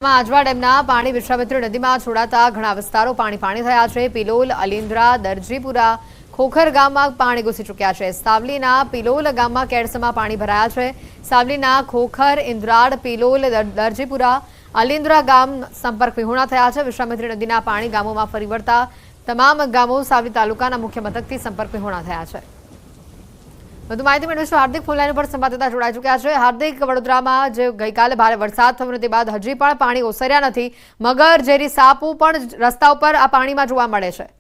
આજવા ડેમના પાણી વિશ્વામિત્રી નદીમાં છોડાતા ઘણા વિસ્તારો પાણી થયા છે। પિલોલ, અલિન્દ્રા, દરજીપુરા, ખોખર ગામમાં પાણી ઘૂસી ચૂક્યા છે। સાવલીના પિલોલ ગામમાં કેડસમાં પાણી ભરાયા છે। સાવલીના ખોખર, ઇન્દ્રાડ, પિલોલ, દરજીપુરા, અલિન્દ્રા ગામ સંપર્ક વિહોણા થયા છે। વિશ્વામિત્રી નદીના પાણી ગામોમાં ફરી વળતા તમામ ગામો સાવલી તાલુકાના મુખ્ય મથકથી સંપર્ક વિહોણા થયા છે। વધુ માહિતી મેળવીશું હાર્દિક ફોનલાઈન પર સંવાદદાતા જોડાઈ ચૂક્યા છે। હાર્દિક, વડોદરામાં જે ગઈકાલે ભારે વરસાદ થયો તે બાદ હજી પણ પાણી ઓસર્યા નથી। મગર, ઝેરી સાપો પણ રસ્તા ઉપર આ પાણીમાં જોવા મળે છે।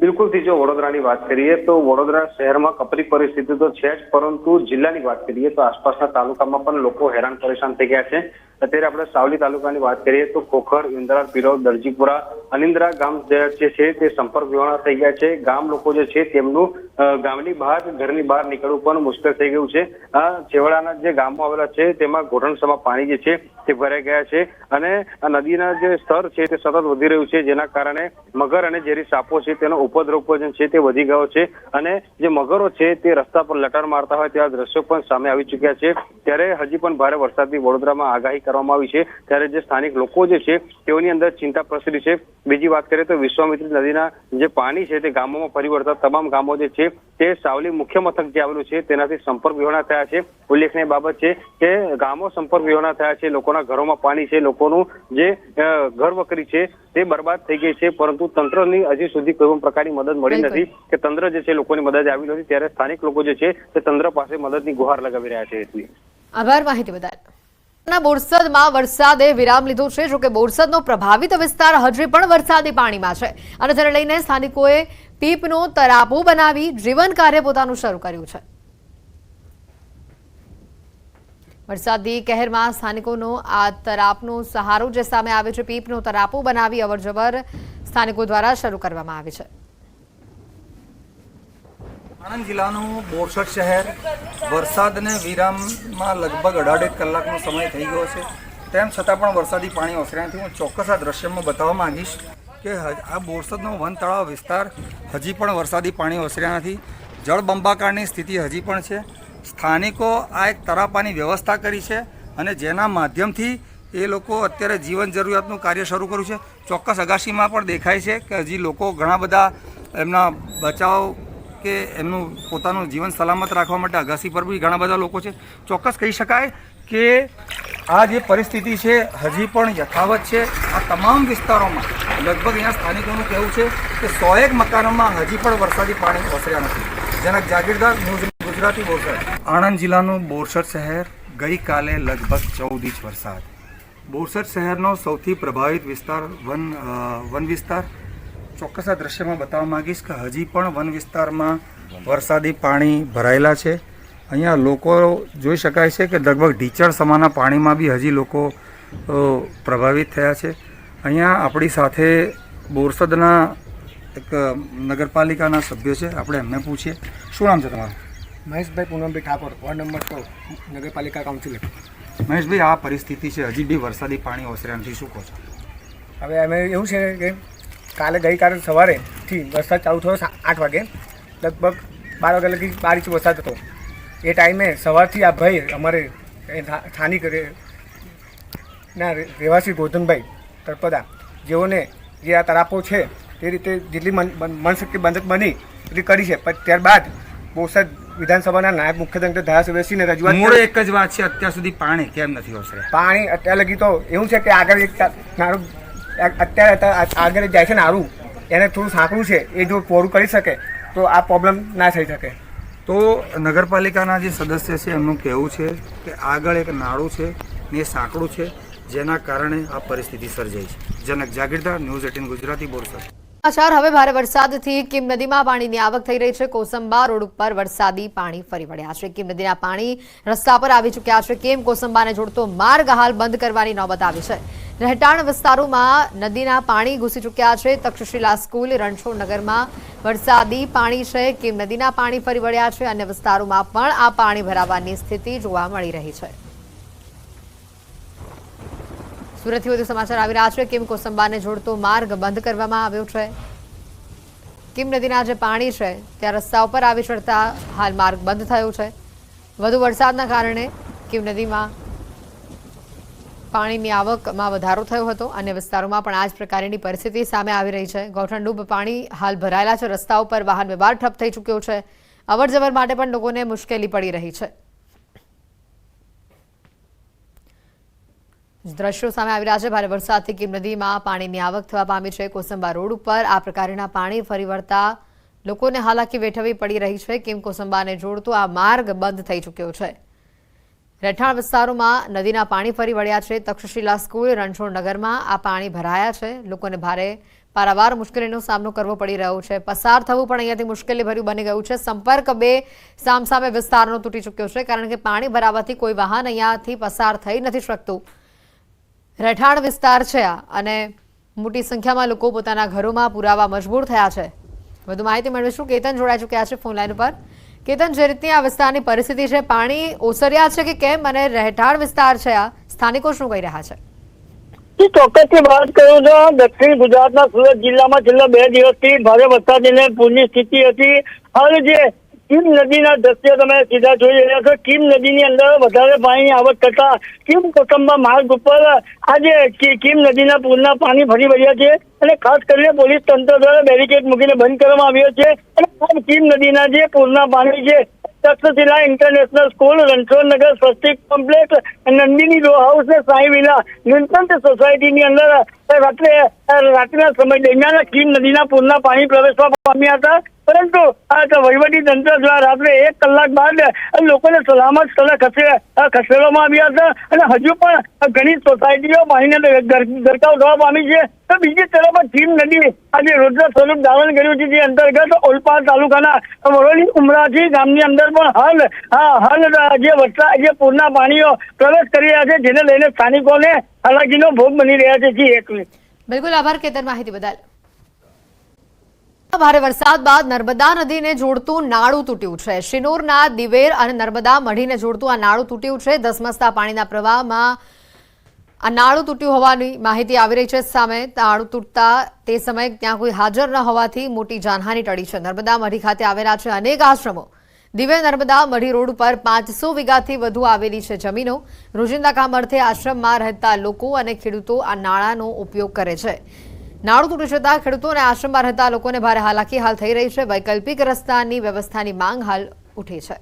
બિલકુલ થી જો વડોદરાની વાત કરીએ તો વડોદરા શહેરમાં કપરી પરિસ્થિતિ તો છે જ, પરંતુ જિલ્લાની વાત કરીએ તો આસપાસના તાલુકામાં પણ લોકો હેરાન પરેશાન થઈ ગયા છે। અત્યારે આપણે સાવલી તાલુકાની વાત કરીએ તો ખોખર, ઇન્દ્રા, પિલોલ, દરજીપુરા, અલિન્દ્રા ગામ જે છે તે સંપર્ક વિહોણા થઈ ગયા છે। ગામ લોકો જે છે તેમનું ગામની બહાર, ઘરની બહાર નીકળવું પણ મુશ્કેલ થઈ ગયું છે। આ છેવાડાના જે ગામો આવેલા છે તેમાં ઘોટણસામાં પાણી જે છે તે ભરાઈ ગયા છે અને આ નદીના જે સ્તર છે તે સતત વધી રહ્યું છે, જેના કારણે મગર અને ઝેરી સાપો છે તેનો ઉપદ્રવ પણ છે તે વધી ગયો છે અને જે મગરો છે તે રસ્તા પર લટાર મારતા હોય તેવા દ્રશ્યો પણ સામે આવી ચૂક્યા છે। ત્યારે હજી પણ ભારે વરસાદની વડોદરામાં આગાહી કરવામાં આવી છે, ત્યારે જે સ્થાનિક લોકો જે છે તેઓની અંદર ચિંતા પ્રસરી છે। બીજી વાત કરીએ તો વિશ્વામિત્રી નદીના જે પાણી છે તે ગામોમાં ફરી વળતા તમામ ગામો જે છે તે સાવલી મુખ્ય મથક જે આવેલું છે તેનાથી સંપર્ક વિહોણા થયા છે। ઉલ્લેખનીય બાબત છે કે ગામો સંપર્ક વિહોણા થયા છે, લોકોના ઘરોમાં પાણી છે, લોકોનું જે ઘર વકરી છે તે બરબાદ થઈ ગઈ છે, પરંતુ તંત્રની હજી સુધી કોઈ પણ પ્રકારની મદદ મળી નથી કે તંત્ર જે છે લોકોની મદદ આવી નથી। ત્યારે સ્થાનિક લોકો જે છે તે તંત્ર પાસે મદદની ગુહાર લગાવી રહ્યા છે। એટલી આભાર માહિતી બદલ। બોરસદમાં વરસાદે વિરામ લીધો છે, જોકે બોરસદનો પ્રભાવિત વિસ્તાર હજી પણ વરસાદી પાણીમાં છે અને તેને લઈને સ્થાનિકોએ પીપનો તરાપો બનાવી જીવન કાર્ય પોતાનું શરૂ કર્યું છે। વરસાદી કહેરમાં સ્થાનિકોનો આ તરાપનો સહારો જે સામે આવે છે, પીપનો તરાપો બનાવી અવરજવર સ્થાનિકો દ્વારા શરૂ કરવામાં આવી છે। આણંદ જિલ્લાનું બોરસદ શહેર વરસાદને વિરામમાં લગભગ 18 કલાકનો સમય થઈ ગયો છે, તેમ છતાં પણ વરસાદી પાણી ઓસર્યાથી હું ચોક્કસ આ દ્રશ્યમાં બતાવવા માંગીશ કે આ બોરસદનો વન તળાવ વિસ્તાર હજી પણ વરસાદી પાણી ઓસર્યા નથી। જળબંબાકારની સ્થિતિ હજી પણ છે। સ્થાનિકો આ એક તરાપાની વ્યવસ્થા કરી છે અને જેના માધ્યમથી એ લોકો અત્યારે જીવન જરૂરિયાતનું કાર્ય શરૂ કર્યું છે। ચોક્કસ અગાશીમાં પણ દેખાય છે કે હજી લોકો ઘણા બધા એમના બચાવ કે એમનું પોતાનું જીવન સલામત રાખવા માટે અગાસી પર બી ઘણા બધા લોકો છે। ચોક્કસ કહી શકાય કે આ જે પરિસ્થિતિ છે હજી પણ યથાવત છે। આ તમામ વિસ્તારોમાં લગભગ અહીંયા સ્થાનિકોનું કહેવું છે કે 101 મકાનોમાં હજી પણ વરસાદી પાણી ઓસર્યા નથી। જનક જાગીરદાર, ન્યૂઝ ગુજરાતી, બોરસદ। આણંદ જિલ્લાનું બોરસદ શહેર ગઈકાલે લગભગ 14 ઇંચ વરસાદ। બોરસદ શહેરનો સૌથી પ્રભાવિત વિસ્તાર વન વિસ્તાર। ચોક્કસ આ દ્રશ્યમાં બતાવવા માંગીશ કે હજી પણ વન વિસ્તારમાં વરસાદી પાણી ભરાયેલા છે। અહીંયા લોકો જોઈ શકાય છે કે લગભગ ઢીચણ સમાના પાણીમાં બી હજી લોકો પ્રભાવિત થયા છે। અહીંયા આપણી સાથે બોરસદના એક નગરપાલિકાના સભ્ય છે, આપણે એમને પૂછીએ। શું નામ છે તમારું? મહેશભાઈ પૂનમભાઈ ઠાકોર, વોર્ડ નંબર 100, નગરપાલિકા કાઉન્સિલર। મહેશભાઈ, આ પરિસ્થિતિ છે, હજી બી વરસાદી પાણી ઓસર્યાથી શું કહો છો? હવે અમે એવું છે કે ગઈકાલે સવારેથી વરસાદ ચાલુ થયો 8 વાગે, લગભગ 12 વાગ્યા લગી 12 ઇંચ વરસાદ હતો। એ ટાઈમે સવારથી આ ભાઈ અમારે સ્થાનિક ના રહેવાસી ગોધનભાઈ તળપદા, જેઓને જે આ તરાપો છે તે રીતે જેટલી મનશક્તિ બંધ બની એટલી કરી છે, પણ ત્યારબાદ બોરસદ વિધાનસભાના નાયબ મુખ્યમંત્રી ધારાસભ્યશ્રીને રજૂઆત મૂળ એક જ વાત છે, અત્યાર સુધી પાણી કેમ નથી ઓસર્યા? પાણી અત્યાર લગી તો એવું છે કે આગળ એક નાનું અત્યારે આગળ જાય છે નારું, એને થોડું સાંકડું છે, એ જો પૂરું કરી શકે તો આ પ્રોબ્લેમ ના થઈ શકે। તો નગરપાલિકાના જે સદસ્ય છે એમનું કહેવું છે કે આગળ એક નાળું છે ને એ સાંકડું છે, જેના કારણે આ પરિસ્થિતિ સર્જાઈ છે। જનક જાગીરદાર, ન્યૂઝ 18 ગુજરાતી, બોરસદ। હવે ભારે વરસાદથી કિમ નદીમાં પાણીની આવક થઈ રહી છે। કોસંબા રોડ ઉપર વરસાદી પાણી ફરી વળ્યા છે। કિમ નદીના પાણી રસ્તા પર આવી ચૂક્યા છે। કેમ કોસંબાને જોડતો માર્ગ હાલ બંધ કરવાની નોબત આવી છે। રહેઠાણ વિસ્તારોમાં નદીના પાણી ઘૂસી ચૂક્યા છે। તક્ષશિલા સ્કૂલ, રણછોડ નગરમાં વરસાદી પાણી છે। કિમ નદીના પાણી ફરી વળ્યા છે। અન્ય વિસ્તારોમાં પણ આ પાણી ભરાવાની સ્થિતિ જોવા મળી રહી છે। સુરતથી વધુ સમાચાર આવી રહ્યા છે। કિમ કોસંબાને જોડતો માર્ગ બંધ કરવામાં આવ્યો છે। કિમ નદીના જે પાણી છે ત્યાં રસ્તા ઉપર આવી ચડતા હાલ માર્ગ બંધ થયો છે। વધુ વરસાદના કારણે કિમ નદીમાં પાણીની આવકમાં વધારો થયો હતો. અન્ય વિસ્તારોમાં પણ આ જ પ્રકારની પરિસ્થિતિ સામે આવી રહી છે. ગૌઠણડૂબ પાણી હાલ ભરાયેલા છે. રસ્તાઓ પર વાહન વ્યવહાર ઠપ થઈ ચૂક્યો છે. અવરજવર માટે પણ લોકોને મુશ્કેલી પડી રહી છે. દ્રશ્યો સામે આવી રહ્યા છે. ભારે વરસાદથી કીમ નદીમાં પાણીની આવક થવા પામી છે. કોસંબા રોડ ઉપર આ પ્રકારના પાણી ફરી વળતા લોકોને હાલાકી વેઠવવી પડી રહી છે. કીમ કોસંબાને જોડતો આ માર્ગ બંધ થઈ ચૂક્યો છે. રહેઠાણ વિસ્તારોમાં નદીના પાણી ફરી વળ્યા છે. તક્ષશિલા સ્કૂલ રણછોડનગરમાં આ પાણી ભરાયા છે. લોકોને ભારે પારાવાર મુશ્કેલીનો સામનો કરવો પડી રહ્યો છે. પસાર થવું પણ અહીંયાથી મુશ્કેલીભર્યું બની ગયું છે. સંપર્ક બે સામસામે વિસ્તારનો તૂટી ચૂક્યો છે, કારણ કે પાણી ભરાવાથી કોઈ વાહન અહીંયાથી પસાર થઈ નથી શકતું. રહેઠાણ વિસ્તાર છે આ, અને મોટી સંખ્યામાં લોકો પોતાના ઘરોમાં પુરાવા મજબૂર થયા છે. વધુ માહિતી મેળવીશું. કેતન જોડાઈ ચૂક્યા છે ફોન લાઈન ઉપર. કેતન, જે રીતની આ વિસ્તારની પરિસ્થિતિ છે, પાણી ઓસર્યા છે કે કેમ, અને રહેઠાણ વિસ્તાર છે આ, સ્થાનિકો શું કહી રહ્યા છે? ચોક્કસથી વાત કરું તો દક્ષિણ ગુજરાતના સુરત જિલ્લામાં છેલ્લા 2 દિવસથી ભારે વરસાદને પૂરની સ્થિતિ હતી. હાલ જે કીમ નદીના દ્રશ્યો તમે સીધા જોઈ રહ્યા છો. કીમ નદીની અંદર વધારે પાણીની આવક કરતા કીમ કોસંબા માર્ગ ઉપર આજે કીમ નદીના પૂરના પાણી ફરી વળ્યા છે, અને ખાસ કરીને પોલીસ તંત્ર દ્વારા બેરિકેડ મૂકીને બંધ કરવામાં આવ્યો છે. અને કીમ નદીના જે પૂરના પાણી છે, તક્ષશિલા ઇન્ટરનેશનલ સ્કૂલ, રણછોડનગર સ્વસ્તિક કોમ્પ્લેક્સ, નંદિની રો હાઉસ ને સાઈ વિલા નીલકંઠ સોસાયટીની અંદર રાત્રિના સમય દરમિયાન કીમ નદીના પૂરના પાણી પ્રવેશવા પામ્યા હતા. પરંતુ વહીવટી તંત્ર દ્વારા રાત્રે 1 કલાક બાદ લોકોને સલામત સ્થળે ખસેડવામાં આવ્યા હતા, અને હજુ પણ ઘણી સોસાયટીઓ પાણીને ગરકાવ થવા પામી છે. તો બીજી તરફ કીમ નદી આજે રુદ્ર સ્વરૂપ ધારણ કર્યું છે, જે અંતર્ગત ઓલપાડ તાલુકાના વરોલી ઉમરાજી ગામની અંદર પણ હાલ જે પૂરના પાણીઓ પ્રવેશ કરી રહ્યા છે, જેને લઈને સ્થાનિકોને હાલાકીનો ભોગ બની રહ્યા છે. જી, એક મિનિટ. બિલકુલ, આભાર કેતન માહિતી બદલ. ભારે વરસાદ બાદ નર્મદા નદીને જોડતું નાળું તૂટ્યું છે. શિનોરના દિવેર અને નર્મદા મઢીને જોડતું આ નાળું તૂટ્યું છે. ધસમસતા પાણીના પ્રવાહમાં આ નાળું તૂટ્યું હોવાની માહિતી આવી રહી છે સામે. નાળું તૂટતા તે સમયે ત્યાં કોઈ હાજર ન હોવાથી મોટી જાનહાની ટળી છે. નર્મદા મઢી ખાતે આવેલા છે અનેક આશ્રમો. દિવેર નર્મદા મઢી રોડ પર 500 વીઘાથી વધુ આવેલી છે જમીનો. રોજિંદા કામ અર્થે આશ્રમમાં રહેતા લોકો અને ખેડૂતો આ નાળાનો ઉપયોગ કરે છે. નાળું તૂટી જતા ખેડૂતો અને આશ્રમમાં રહેતા લોકોને ભારે હાલાકી હાલ થઈ રહી છે. વૈકલ્પિક રસ્તાની વ્યવસ્થાની માંગ હાલ ઉઠી છે.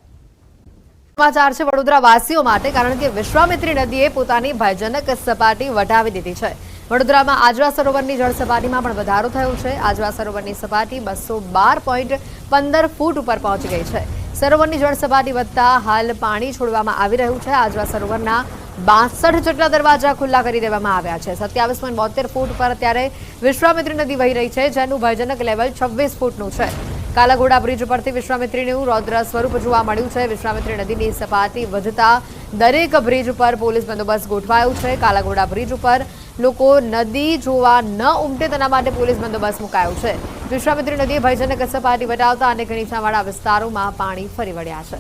સમાચાર છે વડોદરા વાસીઓ માટે, કારણ કે વિશ્વામિત્રી નદીએ પોતાની ભયજનક સપાટી વટાવી દીધી છે. વડોદરામાં આજવા સરોવરની જળ સપાટીમાં પણ વધારો થયો છે. આજવા સરોવરની સપાટી 212.15 ફૂટ ઉપર પહોંચી ગઈ છે. સરોવરની જળ સપાટી વધતા હાલ પાણી છોડવામાં આવી રહ્યું છે. આજવા સરોવરના 62 જેટલા દરવાજા ખુલ્લા કરી દેવામાં આવ્યા છે. 27.72 ફૂટ પર અત્યારે વિશ્વામિત્રી નદી વહી રહી છે, જેનું ભયજનક લેવલ 26 ફૂટનું છે. કાલાઘોડા બ્રિજ પરથી વિશ્વામિત્રીનું રૌદ્ર સ્વરૂપ જોવા મળ્યું છે. વિશ્વામિત્રી નદીની સપાટી વધતા દરેક બ્રિજ ઉપર પોલીસ બંદોબસ્ત ગોઠવાયો છે. કાલાઘોડા બ્રિજ ઉપર લોકો નદી જોવા ન ઉમટે તેના માટે પોલીસ બંદોબસ્ત મુકાયો છે. વિશ્વામિત્રી નદીએ ભયજનક સપાટી વટાવતા અનેક નીચાણવાળા વિસ્તારોમાં પાણી ફરી વળ્યા છે.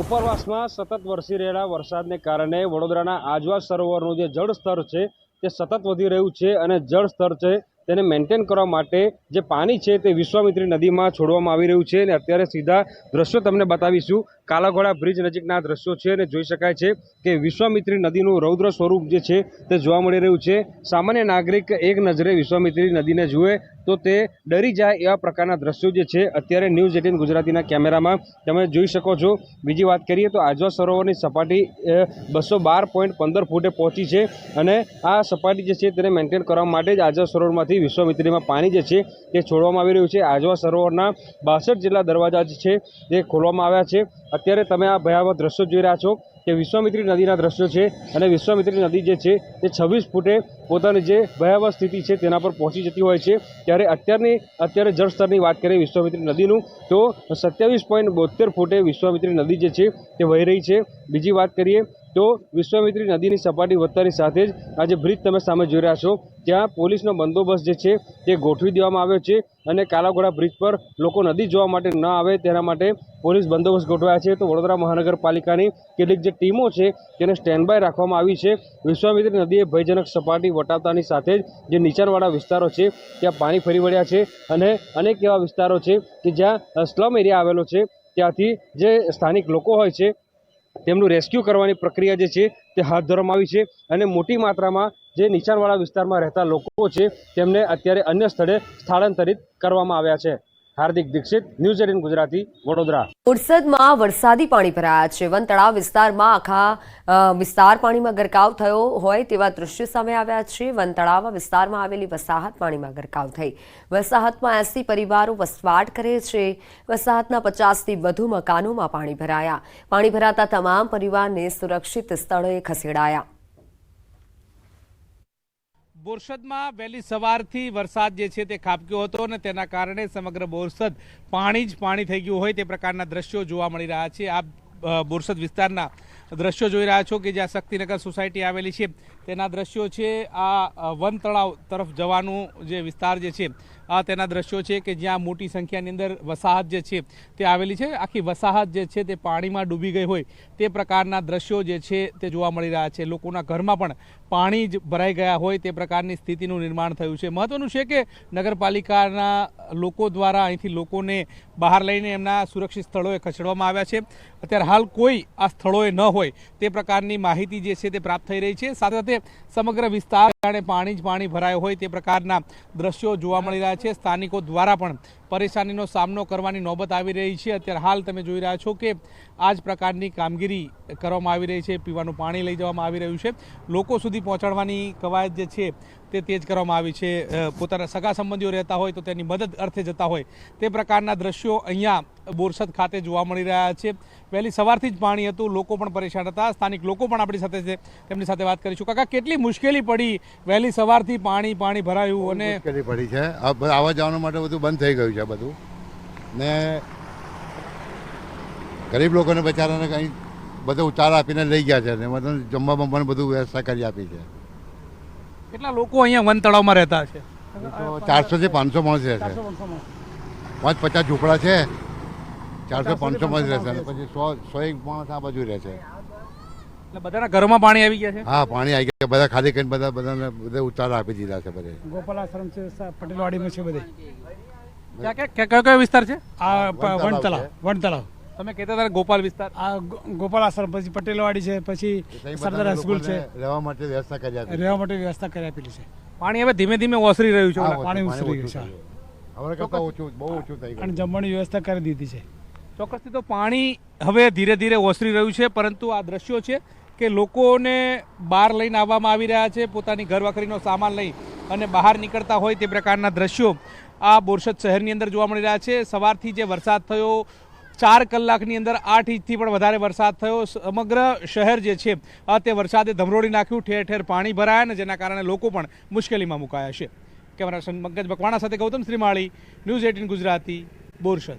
ઉપરવાસમાં સતત વરસી રહેલા વરસાદને કારણે વડોદરાના આજવા સરોવરનું જે જળ સ્તર છે તે સતત વધી રહ્યું છે, અને જળ સ્તર છે તેને મેન્ટેન કરવા માટે જે પાણી છે તે વિશ્વામિત્રી નદીમાં છોડવામાં આવી રહ્યું છે. અને અત્યારે સીધા દ્રશ્યો તમને બતાવીશું. કાલાઘોડા બ્રિજ નજીકના દ્રશ્યો છે, અને જોઈ શકાય છે કે વિશ્વામિત્રી નદીનું રૌદ્ર સ્વરૂપ જે છે તે જોવા મળી રહ્યું છે. સામાન્ય નાગરિક એક નજરે વિશ્વામિત્રી નદીને જુએ તો તે ડરી જાય એવા પ્રકારના દ્રશ્યો જે છે અત્યારે ન્યૂઝ 18 ગુજરાતીના કેમેરામાં તમે જોઈ શકો છો. બીજી વાત કરીએ તો આજવા સરોવરની સપાટી 212.15 ફૂટે પહોંચી છે, અને આ સપાટી જે છે તેને મેન્ટેન કરવા માટે જ આજવા સરોવરમાંથી વિશ્વામિત્રીમાં પાણી જે છે તે છોડવામાં આવી રહ્યું છે. આજવા સરોવરના 62 જેટલા દરવાજા જે છે તે ખોલવામાં આવ્યા છે. અત્યારે તમે આ ભયાવહ દ્રશ્યો જોઈ રહ્યા છો કે વિશ્વામિત્રી નદીના દ્રશ્યો છે, અને વિશ્વામિત્રી નદી જે છે તે 26 ફૂટે પોતાની જે ભયાવહ સ્થિતિ છે તેના પર પહોંચી જતી હોય છે. ત્યારે અત્યારે જળસ્તરની વાત કરીએ વિશ્વામિત્રી નદીનું તો 27.72 ફૂટે વિશ્વામિત્રી નદી જે છે તે વહી રહી છે. બીજી વાત કરીએ તો વિશ્વામિત્રી નદીની સપાટી વધતાની સાથે જ આ જે બ્રિજ તમે સામે જોઈ રહ્યા છો ત્યાં પોલીસનો બંદોબસ્ત જે છે તે ગોઠવી દેવામાં આવ્યો છે, અને કાલાઘોડા બ્રિજ પર લોકો નદી જોવા માટે ન આવે તેના માટે પોલીસ બંદોબસ્ત ગોઠવાયા છે. તો વડોદરા મહાનગરપાલિકાની કેટલીક જે ટીમો છે તેને સ્ટેન્ડ બાય રાખવામાં આવી છે. વિશ્વામિત્રી નદીએ ભયજનક સપાટી વટાવતાની સાથે જ જે નીચાણવાળા વિસ્તારો છે ત્યાં પાણી ફરી વળ્યા છે, અને અનેક એવા વિસ્તારો છે કે જ્યાં સ્લમ એરિયા આવેલો છે ત્યાંથી જે સ્થાનિક લોકો હોય છે તેમનું રેસ્ક્યુ કરવાની પ્રક્રિયા જે છે તે હાથ ધરવામાં આવી છે અને મોટી માત્રામાં જે નીચાણવાળા વિસ્તારમાં રહેતા લોકો છે તેમને અત્યારે અન્ય સ્થળે સ્થળાંતરિત કરવામાં આવ્યા છે। હાર્દિક દીક્ષિત, ન્યૂઝ 18 ગુજરાતી, વડોદરા। બોરસદમાં વરસાદી પાણી ભરાયા છે। વનતળાવ વિસ્તારમાં આખા વિસ્તાર પાણીમાં ગરકાવ થયો હોય તેવા દ્રશ્યો સામે આવ્યા છે। વનતળાવ વિસ્તારમાં આવેલી વસાહત પાણીમાં ગરકાવ થઈ। વસાહતમાં 80 પરિવારો વસવાટ કરે છે। વસાહતના 50થી વધુ મકાનોમાં પાણી ભરાયા। પાણી ભરાતા તમામ પરિવારને સુરક્ષિત સ્થળોએ ખસેડાયા। બોરસદમાં વહેલી સવારથી વરસાદ જે છે તે ખાબક્યો હતો અને તેના કારણે સમગ્ર બોરસદ પાણી જ પાણી થઈ ગયું હોય તે પ્રકારના દ્રશ્યો જોવા મળી રહ્યા છે। આપ બોરસદ વિસ્તારના દ્રશ્યો જોઈ રહ્યા છો કે જ્યાં શક્તિનગર સોસાયટી આવેલી છે તેના દ્રશ્યો છે। આ વન તળાવ તરફ જવાનું જે વિસ્તાર જે છે આ તેના દ્રશ્યો છે કે જ્યાં મોટી સંખ્યાની અંદર વસાહત જે છે તે આવેલી છે। આખી વસાહત જે છે તે પાણીમાં ડૂબી ગઈ હોય તે પ્રકારના દ્રશ્યો જે છે તે જોવા મળી રહ્યા છે। લોકોના ઘરમાં પણ પાણી જ ભરાઈ ગયા હોય તે પ્રકારની સ્થિતિનું નિર્માણ થયું છે। મહત્વનું છે કે નગરપાલિકાના લોકો દ્વારા અહીંથી લોકોને બહાર લઈને એમના સુરક્ષિત સ્થળોએ ખસેડવામાં આવ્યા છે। અત્યારે હાલ કોઈ આ સ્થળોએ ન હોય તે પ્રકારની માહિતી જે છે તે પ્રાપ્ત થઈ રહી છે। સાથે સાથે સમગ્ર વિસ્તાર જાણે પાણી જ પાણી ભરાયો હોય તે પ્રકારના દ્રશ્યો જોવા મળી રહ્યા છે। સ્થાનિકો દ્વારા પણ પરેશાનીનો સામનો કરવાની નોબત આવી રહી છે। અત્યારે હાલ તમે જોઈ રહ્યા છો કે આ જ પ્રકારની કામગીરી કરવામાં આવી રહી છે। પીવાનું પાણી લઈ જવામાં આવી રહ્યું છે। લોકો સુધી પહોંચાડવાની કવાયત જે છે તે તેજ કરવામાં આવી છે। પોતાના સગા સંબંધીઓ રહેતા હોય તો તેની મદદ અર્થે જતા હોય તે પ્રકારના દ્રશ્યો અહીંયા બોરસદ ખાતે જોવા મળી રહ્યા છે। વહેલી સવારથી જ પાણી હતું, લોકો પણ પરેશાન હતા। સ્થાનિક લોકો પણ આપણી સાથે છે, તેમની સાથે વાત કરીશું। કાકા, કેટલી મુશ્કેલી પડી? વહેલી સવારથી પાણી ભરાયું અને મુશ્કેલી પડી છે। આવવા જવા માટે બધું બંધ થઈ ગયું છે બધું, ને ગરીબ લોકોને બચારાને કંઈ બધું ઉતાર આપીને લઈ ગયા છે ને બધું જમવા બમવાની બધું વ્યવસ્થા કરી આપી છે। કેટલા લોકો અહીંયા વન તળાવમાં રહેતા છે? 400 થી 500 માણસ રહે છે। 50 ઝૂંપડા છે, 400-500 માણસ રહેશે અને પછી 100 માણસ આ બાજુ રહે છે। એટલે બધાના ઘરોમાં પાણી આવી ગયા છે? હા, પાણી આવી ગયા, બધા ખાલી કરીને બધાને બધે ઉતાર આપી દીધા છે બધે। ગોપાલ આશ્રમ છે, પટેલવાડીમાં છે બધે। કયો વિસ્તાર છે? આ વનતળાવ તમે કહેતા હતા ગોપાલ વિસ્તાર? આ ગોપાલ આશ્રમ, પછી પટેલવાડી છે, પછી સરદાર હાઈસ્કૂલ છે। રહેવા માટે વ્યવસ્થા કરી આપી, રહેવા માટે વ્યવસ્થા કરી આપેલી છે। પાણી હવે ધીમે ધીમે ઓસરી રહ્યું છે? પાણી ઉછળી ગયું છે હવે કરતાં ઓછું, બહુ ઓછું થઈ ગયું અને જમવાની વ્યવસ્થા કરી દીધી છે। ચોક્કસથી તો પાણી હવે ધીરે ધીરે ઓસરી રહ્યું છે, પરંતુ આ દ્રશ્યો છે કે લોકોને બહાર લઈને આવવામાં આવી રહ્યા છે। પોતાની ઘર વખરીનો સામાન લઈ અને બહાર નીકળતા હોય તે પ્રકારના દ્રશ્યો આ બોરસદ શહેરની અંદર જોવા મળી રહ્યા છે। સવારથી જે વરસાદ થયો, 4 કલાકની અંદર 8 ઇંચથી પણ વધારે વરસાદ થયો। સમગ્ર શહેર જે છે તે વરસાદે ધમરોડી નાખ્યું। ઠેર ઠેર પાણી ભરાયા અને જેના કારણે લોકો પણ મુશ્કેલીમાં મુકાયા છે। કેમેરા પંકજ બકવાણા સાથે ગૌતમ શ્રીમાળી, ન્યૂઝ 18 ગુજરાતી, બોરસદ।